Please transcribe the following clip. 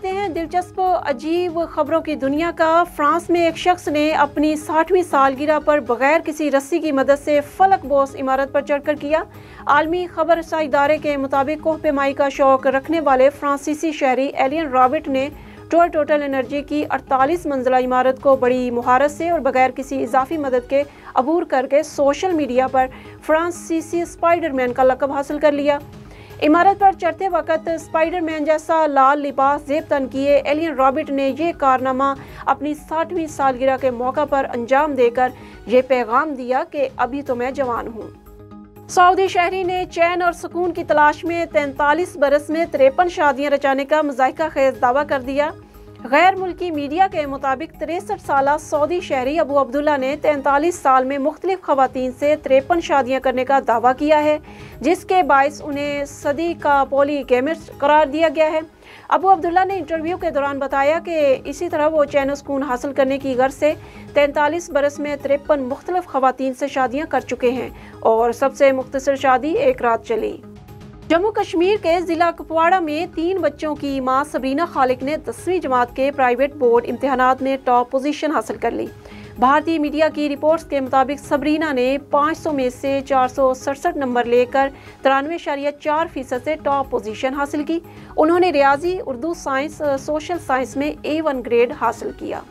बढ़ते हैं दिलचस्प अजीब खबरों की दुनिया का। फ्रांस में एक शख्स ने अपनी 60वीं सालगिरह पर बगैर किसी रस्सी की मदद से फलक बोस इमारत पर चढ़कर किया। आलमी खबर रसाई इदारे के मुताबिक कोह पेमाई का शौक रखने वाले फ्रांसीसी शहरी एलियन रॉबर्ट ने टोटल एनर्जी की 48 मंजिला इमारत को बड़ी मुहारत से और बगैर किसी इजाफी मदद के अबूर करके सोशल मीडिया पर फ्रांसीसी स्पाइडरमैन का लक़ब हासिल कर लिया। इमारत पर चढ़ते वक्त स्पाइडरमैन जैसा लाल लिबास ज़ेब तन किए एलियन रॉबर्ट ने यह कारनामा अपनी 60वीं सालगिरह के मौका पर अंजाम देकर ये पैगाम दिया कि अभी तो मैं जवान हूँ। सऊदी शहरी ने चैन और सुकून की तलाश में 43 बरस में 53 शादियां रचाने का मज़ाहिका खेज दावा कर दिया। गैर मुल्की मीडिया के मुताबिक 63 साला सऊदी शहरी अबू अब्दुल्ला ने 43 साल में मुख्तलिफ खवातीन से 53 शादियां करने का दावा किया है, जिसके बायस उन्हें सदी का पॉलीगैमिस्ट करार दिया गया है। अबू अब्दुल्ला ने इंटरव्यू के दौरान बताया कि इसी तरह वो चैन सुकून हासिल करने की गर्ज से 43 बरस में 53 मुख्तलिफ खवातीन से शादियां कर चुके हैं और सबसे मुख्तसर शादी एक रात चली। जम्मू कश्मीर के जिला कुपवाड़ा में 3 बच्चों की मां सबरीना खालिक ने 10वीं जमात के प्राइवेट बोर्ड इम्तिहानात में टॉप पोजीशन हासिल कर ली। भारतीय मीडिया की रिपोर्ट्स के मुताबिक सबरीना ने 500 में से 467 नंबर लेकर 93.4% से टॉप पोजीशन हासिल की। उन्होंने रियाजी, उर्दू साइंस, सोशल साइंस में A1 ग्रेड हासिल किया।